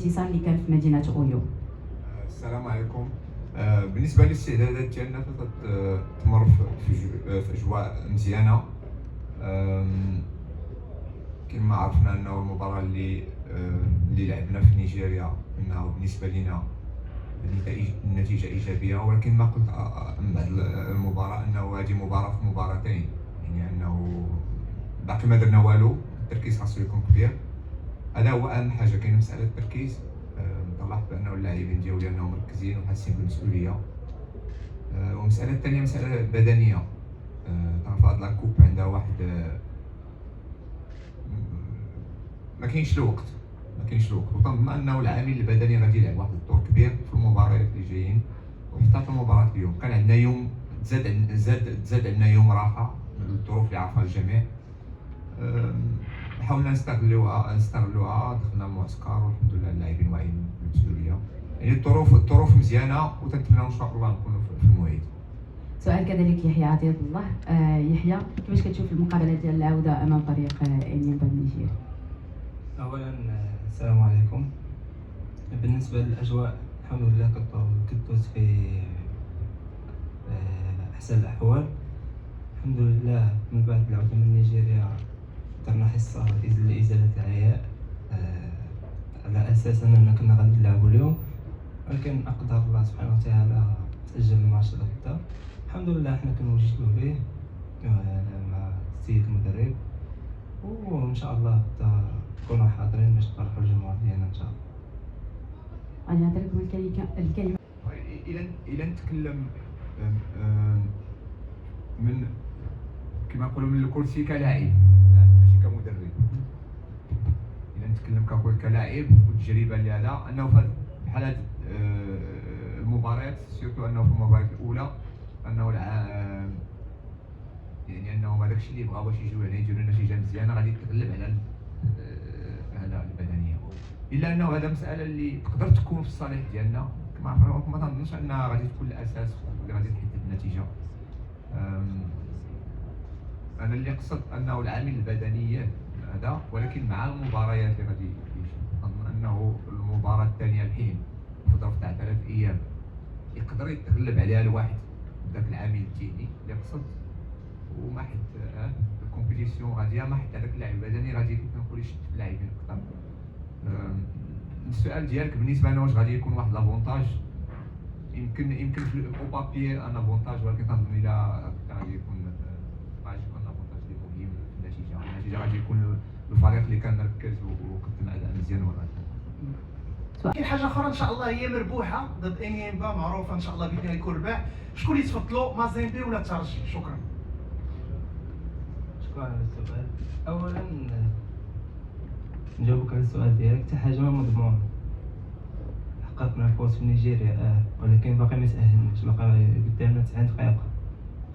الانتصار اللي كان في مدينه اويو. السلام عليكم. بالنسبه للاستعدادات ديالنا تمر في اجواء مزيانه. كما عرفنا انه المباراه اللي لعبنا في نيجيريا انه بالنسبه لنا النتيجه ايجابيه، ولكن ما قلت من بعد المباراه انه هذه مباراه في مباراتين، يعني انه باقي ما درنا والو. التركيز خاصو يكون كبير، هذا هو اهم حاجه. كاين مساله التركيز، نلاحظ بانه اللاعبين ديالنا مركزين وحاسين بالمسؤوليه. والمساله الثانيه مساله بدنيه. في هاد لاكوب عندها واحد ما كاينش الوقت، وظن انه العامل البدني غادي يلعب واحد الدور كبير في المباريات اللي جايين، وحتى في المباراه اليوم كان عندنا يوم زاد عندنا يوم راحه من الظروف اللي عرفها الجميع. حاولنا نستغلوها، دخلنا المعسكر والحمد لله اللاعبين واعيين بالمسؤوليه. يعني الظروف مزيانه، وتنتمنى ان شاء الله نكونوا في الموعد. سؤال كذلك يحيى عطية الله. يحيى، كيفاش كتشوف المقابله ديال العوده امام فريق انيمبا النيجيري؟ اولا السلام عليكم. بالنسبه للاجواء الحمد لله كدوز في احسن الاحوال الحمد لله. من بعد العوده من نيجيريا درنا حصه لازاله العياء، على اساس اننا كنا غادي نلعبوا اليوم، ولكن اقدر الله سبحانه وتعالى تاجل الماتش لغدا. الحمد لله حنا كنوجدوا به مع السيد المدرب، وان شاء الله نكونوا حاضرين باش نفرحوا الجمهور ديالنا ان شاء الله. غادي نعطي لكم الكلمه. الى نتكلم من كما نقولوا من الكرسي كلاعب ماشي كمدرب، الى نتكلم كلاعب والتجربه اللي هذا انه بحال هاد المباريات سيرتو انه في المباراه الاولى انه يعني انه هذاك الشيء اللي بغاو باش يجيو هنا يديروا نتيجه مزيانه غادي تغلب على هذا البدنيه، الا انه هذا مساله اللي تقدر تكون في الصالح ديالنا. ما تنظنش انها غادي تكون الاساس اللي غادي تحدد النتيجه. انا اللي قصدت انه العامل البدني هذا، ولكن مع المباريات اللي غادي اظن انه المباراه الثانيه الحين في ظرف تاع 3 ايام يقدر يتغلب عليها الواحد ذاك العامل التقني اللي قصد، وما حد الكومبيتيسيون غاديه ما حد هذاك اللاعب البدني غادي نقول يشد في اللاعبين اكثر. السؤال ديالك بالنسبه لنا واش غادي يكون واحد لافونتاج، يمكن في او بابي ان افونتاج، ولكن تنظن الى غادي يكون لافونتاج اللي مهم في النتيجه غادي يكون الفريق اللي كان مركز وقدم اداء مزيان وراه. كاين حاجه اخرى ان شاء الله هي مربوحه ضد انيمبا معروفه ان شاء الله باذن الله يكون رباح. شكون اللي تفضلوا مازيمبي ولا الترجي؟ شكرا على السؤال. اولا نجاوبك على السؤال ديالك، حتى حاجه ما مضمونه. حققنا الفوز في نيجيريا ولكن باقي ما تاهلناش، باقي قدامنا 9 دقائق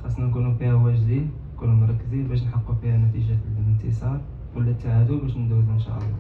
خاصنا نكونوا فيها واجدين، نكونوا مركزين باش نحققوا فيها نتيجه الانتصار ولا التعادل باش ندوزو ان شاء الله.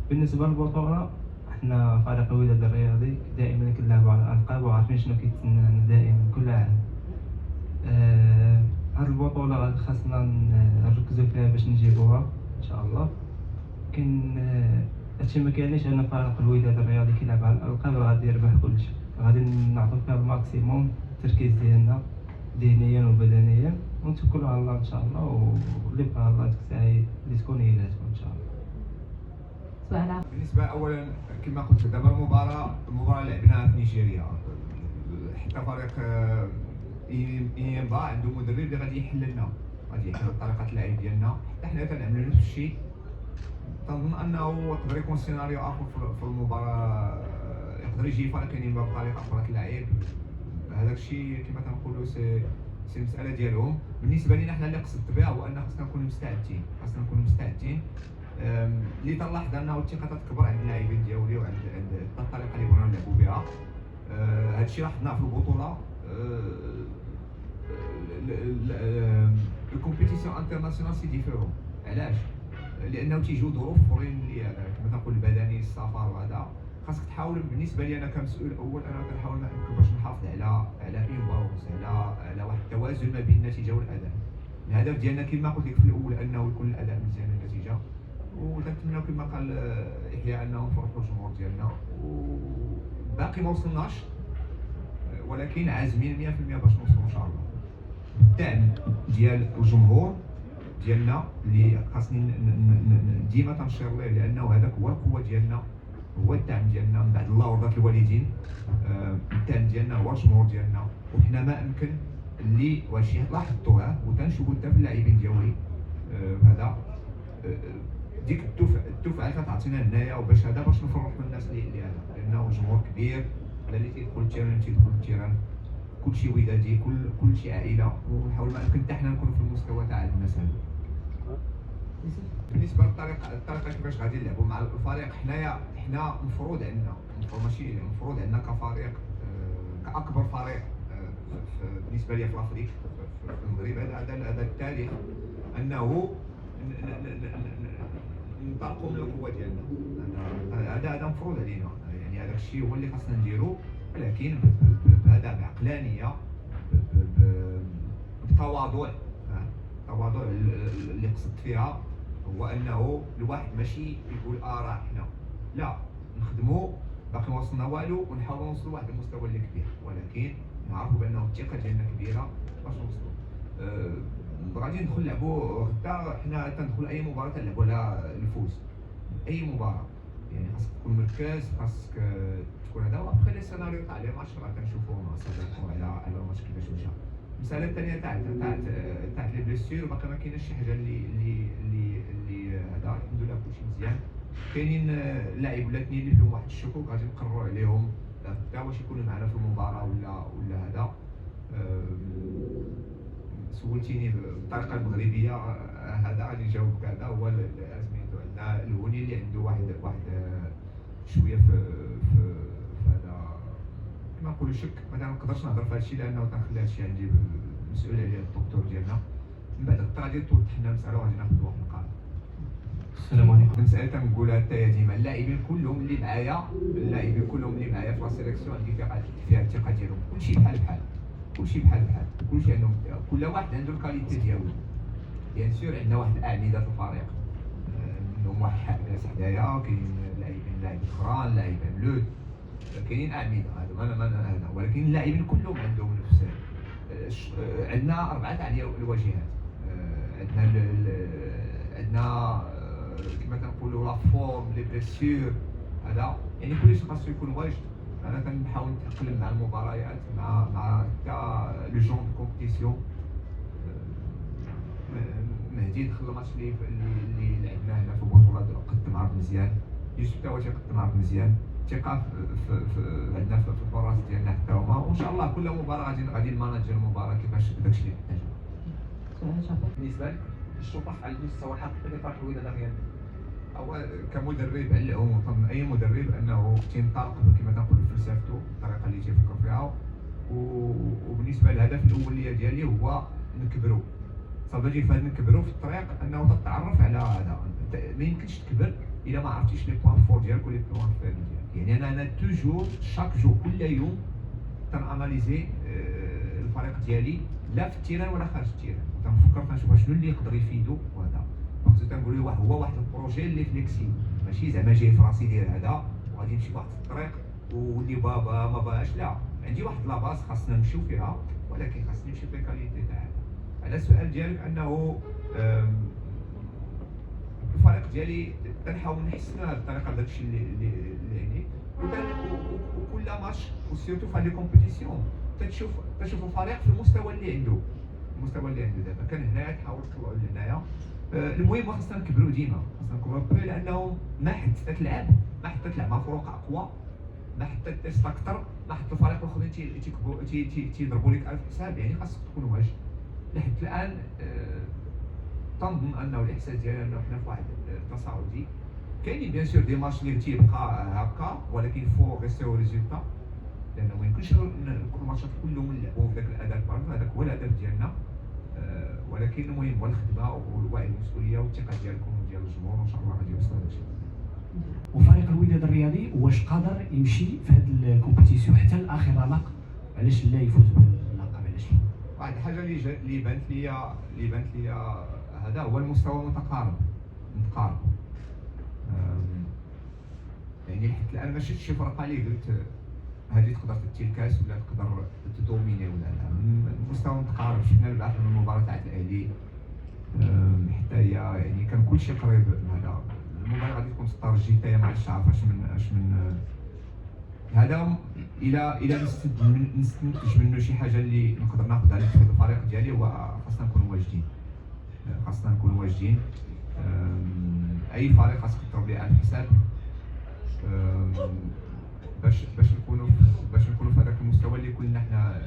بالنسبه للبطوله، احنا فريق الوداد الرياضي دائما كنلعبوا على الالقاب وعارفين شنو كيتسنانا دائما كل عام. هاد البطوله غادي خاصنا نركزوا فيها باش نجيبوها ان شاء الله. لكن هادشي ما كيعنيش ان فريق الوداد الرياضي كيلعب على الالقاب غادي يربح كلشي، غادي نعطيو فيها الماكسيموم التركيز ديالنا ذهنيا وبدنيا، ونتوكلوا على الله ان شاء الله، واللي بغى الله ديك الساعه اللي تكون هي اللي تكون ان شاء الله. سؤال بالنسبه اولا كما قلت دابا المباراه لعبناها في نيجيريا، حتى فريق انيمبا عنده مدرب اللي غادي يحل لنا، غادي يحل طريقه اللعب ديالنا، حتى حنا كنعملوا نفس الشيء. تنظن انه يقدر يكون سيناريو اخر في المباراه، يقدر يجي فريق انيمبا بطريقه اخرى تلعب. هذاك الشيء كما كنقولوا سي المساله ديالهم. بالنسبه لنا حنا اللي قصدت بها هو ان خاصنا نكونوا مستعدين، اللي تنلاحظ انه الثقه تتكبر عند اللاعبين ديالي وعند الطريقه اللي بغينا نلعبوا بها. هذا الشيء لاحظناه في البطوله. الكومبيتيسيون انترناسيونال سي ديفيرون. علاش؟ لانه تيجيو ظروف اخرين اللي كما كنقول البدني، السفر وهذا. خاصك تحاول، بالنسبه لي انا كمسؤول اول، انا كنحاول ما امكن باش نحافظ على امبالونس، على واحد التوازن ما بين النتيجه والاداء. الهدف ديالنا كما قلت لك في الاول انه يكون الاداء مزيان النتيجه، وتنتمناو كما قال يحيى انه نفرحوا الجمهور ديالنا باقي ما وصلناش، ولكن عازمين 100% باش نوصلوا ان شاء الله. الدعم ديال الجمهور ديالنا اللي خاصني ديما تنشير ليه، لانه هذاك هو القوه ديالنا، هو الدعم ديالنا من بعد الله ورضات الوالدين. الدعم ديالنا هو الجمهور ديالنا، وحنا ما امكن اللي واشي لاحظتوها وتنشوفوا حتى في اللاعبين ديالي هذا ديك الدفعه اللي كتعطينا هنايا، وباش هذا باش نفرحوا الناس اللي هذا، لانه جمهور كبير على اللي تيدخل التيران تيدخل التيران، كلشي ودادي، كلشي عائله، ونحاول ما امكن حتى حنا نكونوا في المستوى تاع الناس هذو. بالنسبه للطريقه كيفاش غادي نلعبوا مع الفريق، حنا مفروض عندنا كفريق، كاكبر فريق بالنسبه لي في افريقيا في المغرب، هذا التاريخ انه ننطلقوا من القوه ديالنا. هذا مفروض علينا، يعني هذا الشيء هو اللي خاصنا نديرو، ولكن بهذا بعقلانيه، بتواضع. التواضع اللي قصدت فيها هو انه الواحد ماشي يقول راه حنا لا نخدموا باقي ما وصلنا والو ونحاولوا نوصلوا لواحد المستوى اللي كبير، ولكن نعرفوا بانه الثقه ديالنا كبيره باش نوصلوا. غادي ندخل نلعبوا غدا، حنا تندخل اي مباراه تنلعبوا على الفوز، اي مباراه يعني خاصك تكون مركز، خاصك تكون هذا. وابخي لي سيناريو تاع لي ماتش راه كنشوفوهم على الماتش كيفاش مشى. المساله الثانيه تاع لي بليسير، باقي ما كايناش شي حاجه اللي هذا الحمد لله كلشي مزيان. كاينين لاعب ولا اثنين اللي فيهم واحد الشكوك غادي نقرروا عليهم حتى واش يكونوا معنا في المباراه ولا هذا. سولتيني بالطريقه المغربيه، هذا غادي نجاوبك. هذا هو سميتو عندنا الهوني اللي عنده واحد شويه في هذا كما نقولوا شك، ما نقدرش نهضر في هذا الشيء لانه تنخلي هذا الشيء عندي المسؤول عليه الدكتور ديالنا. من بعد غدا غادي توضح لنا المساله وغادي ناخذ واحد القرار. السلام عليكم. المساله تنقولها حتى ديما اللاعبين كلهم اللي معايا في لا سيليكسيون عندي فيها الثقه ديالهم، كلشي بحال كلشي عندهم، كل واحد عنده الكاليتي ديالو. بيان سور عندنا واحد الاعمده في الفريق، منهم واحد حارس حدايا، كاين لاعبين اخرين، لاعبين لود، كاينين اعمده هذا، ولكن اللاعبين كلهم عندهم نفس. عندنا 4 تاع الواجهات، عندنا كما كنقولوا لا فورم، لي بليسيور، هذا يعني كلشي خاصو يكون واجد. انا كنحاول نتاقلم مع المباريات، مع حتى لو جون دو كومبيتيسيون. مهدي دخل الماتش اللي لعبناه هنا في البطوله قدم عرض مزيان، يوسف تا هو تيقدم عرض مزيان، ثقه عندنا في الفراس ديالنا حتى هما، وان شاء الله كل مباراه غادي نماناجي المباراه كيفاش داكشي اللي محتاجه. سؤال شافر بالنسبه لك الشطح على المستوى الحقيقي لفريق الوداد الرياضي؟ هو كمدرب على العموم اي مدرب انه تينطلق كما تنقول فلسفته، الطريقه اللي تيفكر فيها، وبالنسبه للهدف الاوليه ديالي هو نكبروا. صافي فهاد نكبروا في الطريق انه تتعرف على هذا. ما يمكنش تكبر الا ما عرفتيش لي بوان فور ديالك ولي بوان فير ديالك. يعني انا توجور شاك جور كل يوم تناناليزي الفريق ديالي لا في التيران ولا خارج التيران، تنفكر تنشوف شنو اللي يقدر يفيدو. وهذا خصو تنقول له هو واحد البروجي اللي فليكسي، ماشي زعما جاي في راسي داير هذا وغادي نمشي بواحد الطريق واللي بابا ما باش. لا، عندي واحد لاباس خاصنا نمشيو فيها، ولكن خاصني نمشي في الكاليتي تاعها. على السؤال ديالك انه الفريق ديالي تنحاول نحسنوا هذه الطريقه داكشي اللي يعني، وكل ماتش وسيرتو في هاد لي كومبيتيسيون تشوف الفريق في المستوى اللي عنده دابا. كان هنايا تحاول تطلعوا لهنايا. المهم خاصنا نكبروا ديما، لانه ما حد تلعب مع فرق اقوى، ما حتى تيست اكثر، ما حتى الفريق الاخرين تيضربوا لك 1000 حساب. يعني خاصك تكون واجد. لحد الان تنظن انه الاحساس ديالنا انه حنا في واحد التصاعدي. كاينين بيان سور دي ماتش اللي تيبقى هكا، ولكن فو ريستيو ريزولتا، لانه ما يمكنش كل الماتشات كلهم نلعبوهم في ذاك الاداء البارد. هذاك هو الهدف ديالنا. ولكن المهم هو الخدمه والوعي المسؤوليه والثقه ديالكم وديال الجمهور، وان شاء الله غادي يوصل هذا الشيء. وفريق الوداد الرياضي واش قادر يمشي في هذه الكومبيتيسيون حتى لاخر رمق؟ علاش لا يفوز باللقب؟ علاش؟ واحد الحاجه اللي بانت ليا هذا هو المستوى متقارب. يعني حتى الان ما شفتش شي فرقه اللي قلت هذه تقدر تدي الكاس ولا تقدر تدوميني ولا لا. المستوى متقارب. شفنا البارح من المباراه تاع الاهلي حتى هي يعني كان كلشي قريب من هذا. المباراه غادي تكون ستراتيجي حتى هي ما عرفتش عارف اش من هذا. الى نستنتج منه شي حاجه اللي نقدر ناخذها لتفيد الفريق ديالي، هو خاصنا نكونوا واجدين. خاصنا نكونوا واجدين. اي فريق خاصك تضرب ليه على الحساب باش نكونوا في هذاك المستوى اللي كنا حنا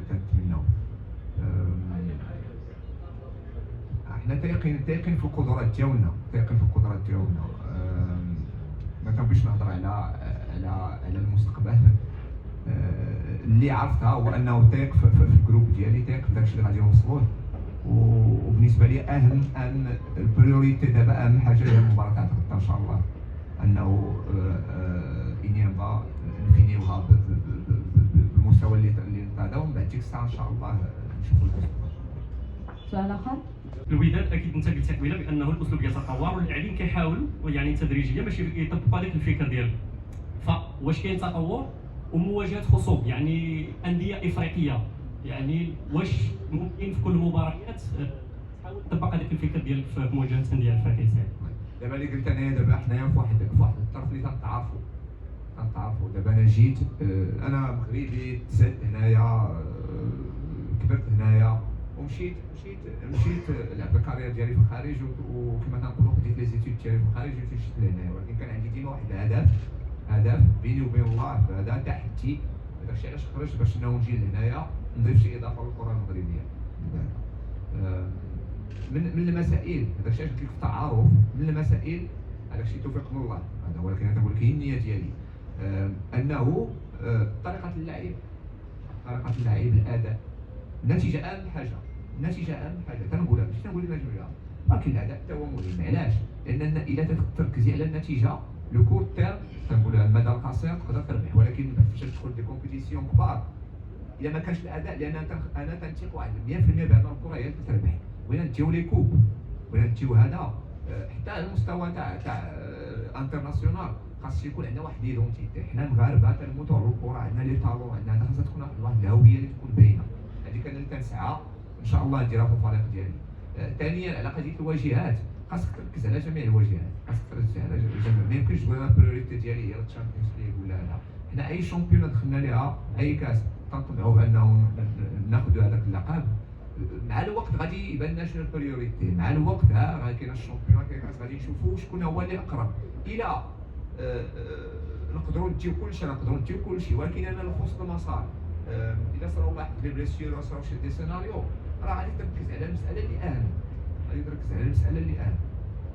كنتمناو. حنا تايقين في القدرات ديالنا، ما كنبغيش نهضر على المستقبل. اللي عرفتها هو انه تايق في الجروب ديالي، تايق في داكشي اللي غادي نوصلوه. وبالنسبه لي اهم البريوريتي دابا، اهم حاجه هي المباراه تاع غدا ان شاء الله، انه انيابا نفينيوها بالمستوى اللي هذا، ومن بعد ديك الساعه ان شاء الله نشوفوا المستقبل. سؤال اخر؟ الوداد اكيد انت قلت قبيله بانه الاسلوب يتطور واللاعبين كيحاولوا يعني تدريجيا باش يطبقوا هذاك الفكر ديالهم. فواش كاين تطور ومواجهه خصوم يعني انديه افريقيه، يعني واش ممكن في كل المباريات تحاول تطبق هذاك الفكر ديالك في مواجهه انديه افريقيه؟ دابا اللي قلت انايا دابا حنايا في واحد الطرف اللي تنتعرفوا. دابا انا جيت، انا مغربي، تزاد هنايا، كبرت هنايا، ومشيت لعبت الكارير ديالي في الخارج، وكما تنقولوا خديت لي زيتود ديالي في الخارج ومشيت لهنايا. ولكن كان عندي ديما واحد الهدف بيني وبين الله، هذا تحدي. داكشي علاش خرجت باش نجي لهنايا نضيف شي اضافه للكره المغربيه. من المسائل، هذاك الشيء قلت لك في التعارف، من المسائل هذاك الشيء توفيق من الله هذا. ولكن انا كنقول لك هي النيه ديالي، انه طريقه اللعب، الاداء، النتيجه اهم حاجه. تنقولها ماشي تنقول لك مجموعه، ولكن الاداء حتى هو مهم. علاش؟ لان اذا تركزي على النتيجه لو كور تيرم، تنقولها المدى القصير تقدر تربح، ولكن فاش تدخل دي كومبيتيسيون كبار اذا ما كانش الاداء، لان انا تنثق واحد 100% بان الكره هي اللي تربح. وين نتيو لي كوب، وين نتيو هذا، حتى على المستوى تاع انترناسيونال خاص يكون عندنا واحد ليدونتيتي. حنا مغاربه تنموتوا على الكره، عندنا لي طالون، عندنا خاصها تكون واحد الهويه اللي تكون باينه. هذيك انا اللي كنسعى ان شاء الله نديرها في الفريق ديالي. ثانيا على قضيه الواجهات، خاصك تركز على جميع الواجهات، ما يمكنش تقول انا البريوريتي ديالي هي الشامبيونز ليغ ولا لا. حنا اي شامبيون دخلنا ليها، اي كاس تنطبعوا بانه ناخذوا هذاك اللقب. مع الوقت غادي يبان لنا شنو البريوريتي، مع الوقت غادي كاين الشامبيون، كاين كاس، غادي نشوفوا شكون هو اللي اقرب. الى نقدروا نديو كلشي، ولكن انا الخص المسار. اذا صراو واحد لي بليسيور وصراو شي دي سيناريو، راه غادي تركز على المساله اللي اهم،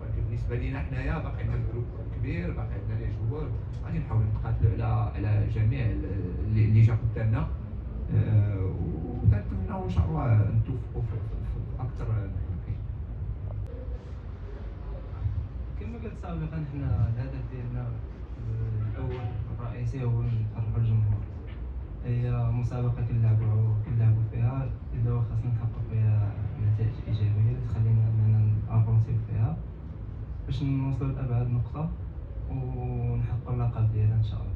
ولكن بالنسبه لينا حنايا باقي عندنا جروب كبير، باقي عندنا لي جوار، غادي نحاولوا نقاتلوا على جميع اللي جا قدامنا، ونتمنوا ان شاء الله نتوفقوا في اكثر من ممكن. كما قلت سابقا، حنا الهدف ديالنا الاول الرئيسي هو نفرحوا الجمهور. هي مسابقه كنلعبوا فيها، الا خاصنا نحققوا فيها نتائج ايجابيه اللي تخلينا اننا نافونسيو فيها باش نوصلوا لابعد نقطه ونحققوا اللقب ديالنا ان شاء الله.